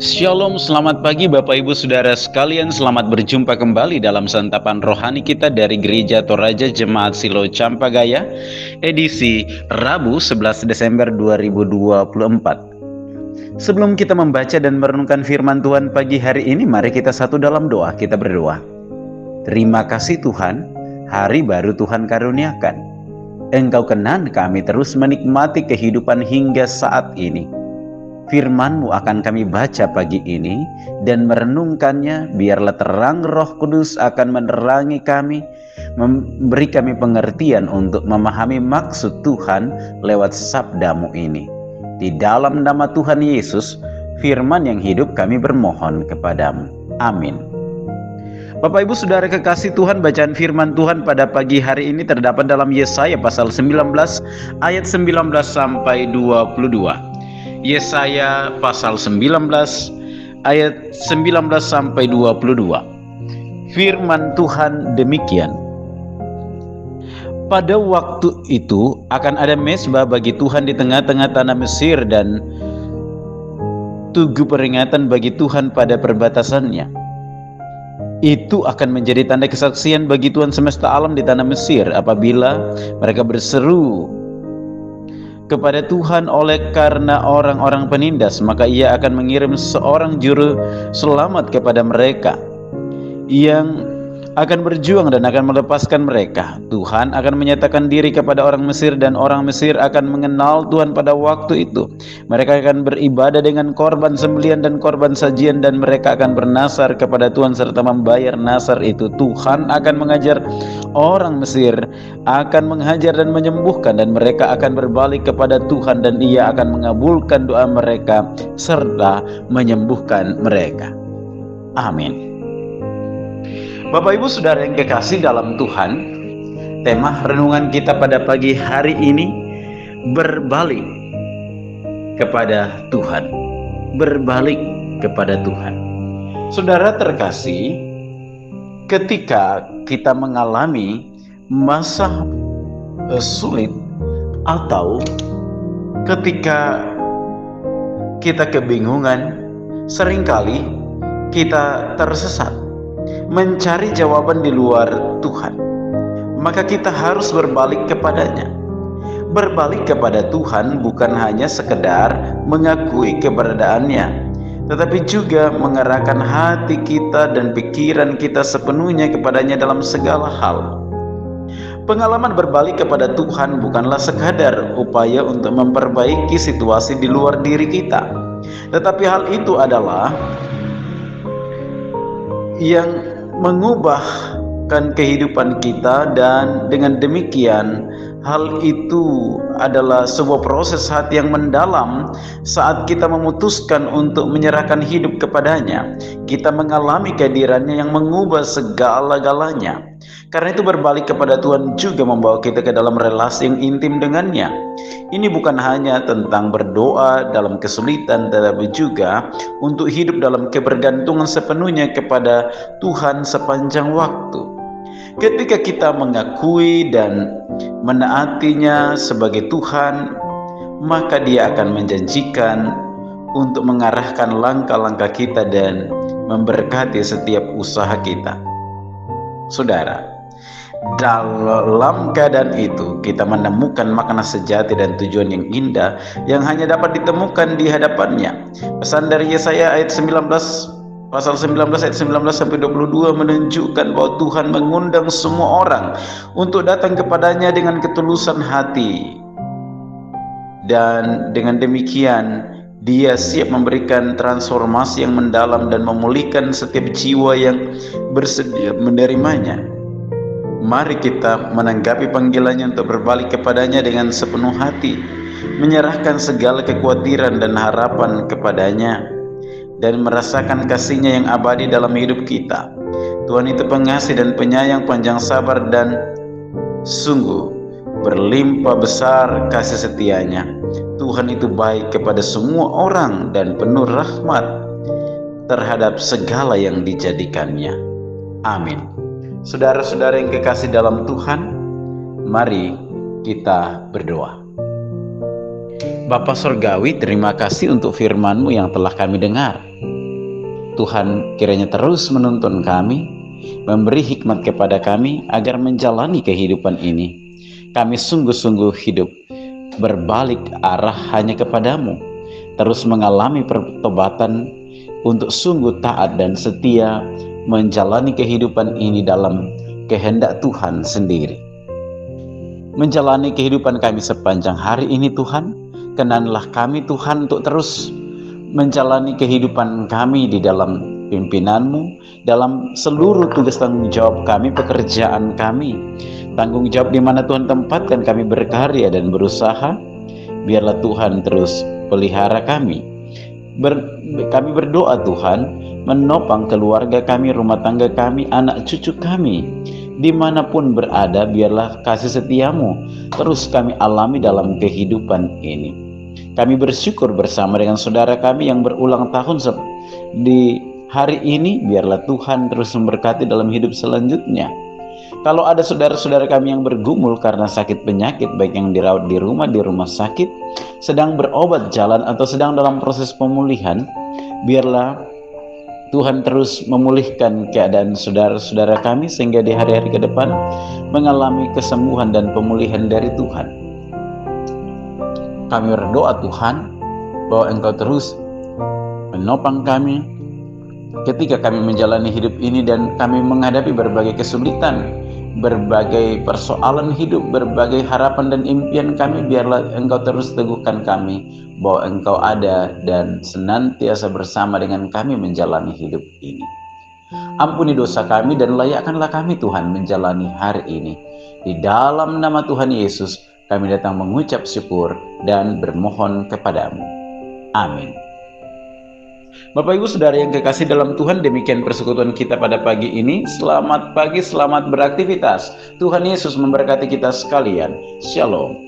Shalom, selamat pagi Bapak Ibu Saudara sekalian. Selamat berjumpa kembali dalam santapan rohani kita dari Gereja Toraja Jemaat Silo Campagaya, edisi Rabu 11 Desember 2024. Sebelum kita membaca dan merenungkan firman Tuhan pagi hari ini, mari kita satu dalam doa. Kita berdoa. Terima kasih Tuhan, hari baru Tuhan karuniakan. Engkau kenan kami terus menikmati kehidupan hingga saat ini. Firman-Mu akan kami baca pagi ini dan merenungkannya, biarlah terang Roh Kudus akan menerangi kami, memberi kami pengertian untuk memahami maksud Tuhan lewat sabda-Mu ini. Di dalam nama Tuhan Yesus, firman yang hidup kami bermohon kepadamu. Amin. Bapak Ibu Saudara kekasih Tuhan, bacaan firman Tuhan pada pagi hari ini terdapat dalam Yesaya pasal 19 ayat 19 sampai 22. Yesaya pasal 19 ayat 19 sampai 22. Firman Tuhan demikian. Pada waktu itu akan ada mezbah bagi Tuhan di tengah-tengah tanah Mesir dan tugu peringatan bagi Tuhan pada perbatasannya. Itu akan menjadi tanda kesaksian bagi Tuhan semesta alam di tanah Mesir apabila mereka berseru kepada Tuhan oleh karena orang-orang penindas, maka Ia akan mengirim seorang juru selamat kepada mereka yang akan berjuang dan akan melepaskan mereka. Tuhan akan menyatakan diri kepada orang Mesir dan orang Mesir akan mengenal Tuhan pada waktu itu. Mereka akan beribadah dengan korban sembelihan dan korban sajian dan mereka akan bernasar kepada Tuhan serta membayar nasar itu. Tuhan akan mengajar orang Mesir, akan menghajar dan menyembuhkan dan mereka akan berbalik kepada Tuhan dan Ia akan mengabulkan doa mereka serta menyembuhkan mereka. Amin. Bapak Ibu Saudara yang kekasih dalam Tuhan, tema renungan kita pada pagi hari ini berbalik kepada Tuhan. Berbalik kepada Tuhan. Saudara terkasih, ketika kita mengalami masa sulit atau ketika kita kebingungan, seringkali kita tersesat mencari jawaban di luar Tuhan, maka kita harus berbalik kepadanya. Berbalik kepada Tuhan bukan hanya sekedar mengakui keberadaannya, tetapi juga mengarahkan hati kita dan pikiran kita sepenuhnya kepadanya dalam segala hal. Pengalaman berbalik kepada Tuhan bukanlah sekadar upaya untuk memperbaiki situasi di luar diri kita, tetapi hal itu adalah yang mengubahkan kehidupan kita, dan dengan demikian hal itu adalah sebuah proses hati yang mendalam. Saat kita memutuskan untuk menyerahkan hidup kepadanya, kita mengalami kehadirannya yang mengubah segala-galanya. Karena itu berbalik kepada Tuhan juga membawa kita ke dalam relasi yang intim dengannya. Ini bukan hanya tentang berdoa dalam kesulitan, tetapi juga untuk hidup dalam kebergantungan sepenuhnya kepada Tuhan sepanjang waktu. Ketika kita mengakui dan menaatinya sebagai Tuhan, maka Dia akan menjanjikan untuk mengarahkan langkah-langkah kita dan memberkati setiap usaha kita. Saudara, dalam keadaan itu kita menemukan makna sejati dan tujuan yang indah yang hanya dapat ditemukan di hadapannya. Pesan dari Yesaya ayat 19 pasal 19 ayat 19 sampai 22 menunjukkan bahwa Tuhan mengundang semua orang untuk datang kepadanya dengan ketulusan hati, dan dengan demikian Dia siap memberikan transformasi yang mendalam dan memulihkan setiap jiwa yang bersedia menerimanya. Mari kita menanggapi panggilannya untuk berbalik kepadanya dengan sepenuh hati, menyerahkan segala kekhawatiran dan harapan kepadanya, dan merasakan kasih-Nya yang abadi dalam hidup kita. Tuhan itu pengasih dan penyayang, panjang sabar, dan sungguh berlimpah besar kasih setia-Nya. Tuhan itu baik kepada semua orang dan penuh rahmat terhadap segala yang dijadikannya. Amin. Saudara-saudara yang kekasih dalam Tuhan, mari kita berdoa. Bapa Surgawi, terima kasih untuk firman-Mu yang telah kami dengar. Tuhan kiranya terus menuntun kami, memberi hikmat kepada kami agar menjalani kehidupan ini. Kami sungguh-sungguh hidup berbalik arah hanya kepadamu, terus mengalami pertobatan untuk sungguh taat dan setia menjalani kehidupan ini dalam kehendak Tuhan sendiri. Menjalani kehidupan kami sepanjang hari ini Tuhan, kenanlah kami Tuhan untuk terus menjalani kehidupan kami di dalam pimpinan-Mu, dalam seluruh tugas tanggung jawab kami, pekerjaan kami, tanggung jawab di mana Tuhan tempatkan kami berkarya dan berusaha. Biarlah Tuhan terus pelihara kami. Kami berdoa Tuhan, menopang keluarga kami, rumah tangga kami, anak cucu kami, dimanapun berada. Biarlah kasih setia-Mu terus kami alami dalam kehidupan ini. Kami bersyukur bersama dengan saudara kami yang berulang tahun di hari ini. Biarlah Tuhan terus memberkati dalam hidup selanjutnya. Kalau ada saudara-saudara kami yang bergumul karena sakit penyakit, baik yang dirawat di rumah sakit, sedang berobat jalan, atau sedang dalam proses pemulihan, biarlah Tuhan terus memulihkan keadaan saudara-saudara kami, sehingga di hari-hari ke depan mengalami kesembuhan dan pemulihan dari Tuhan. Kami berdoa Tuhan, bahwa Engkau terus menopang kami ketika kami menjalani hidup ini dan kami menghadapi berbagai kesulitan, berbagai persoalan hidup, berbagai harapan dan impian kami. Biarlah Engkau terus teguhkan kami bahwa Engkau ada dan senantiasa bersama dengan kami menjalani hidup ini. Ampuni dosa kami dan layakkanlah kami Tuhan menjalani hari ini. Di dalam nama Tuhan Yesus kami datang mengucap syukur dan bermohon kepadamu. Amin. Bapak Ibu Saudara yang kekasih dalam Tuhan, demikian persekutuan kita pada pagi ini. Selamat pagi, selamat beraktivitas. Tuhan Yesus memberkati kita sekalian. Shalom.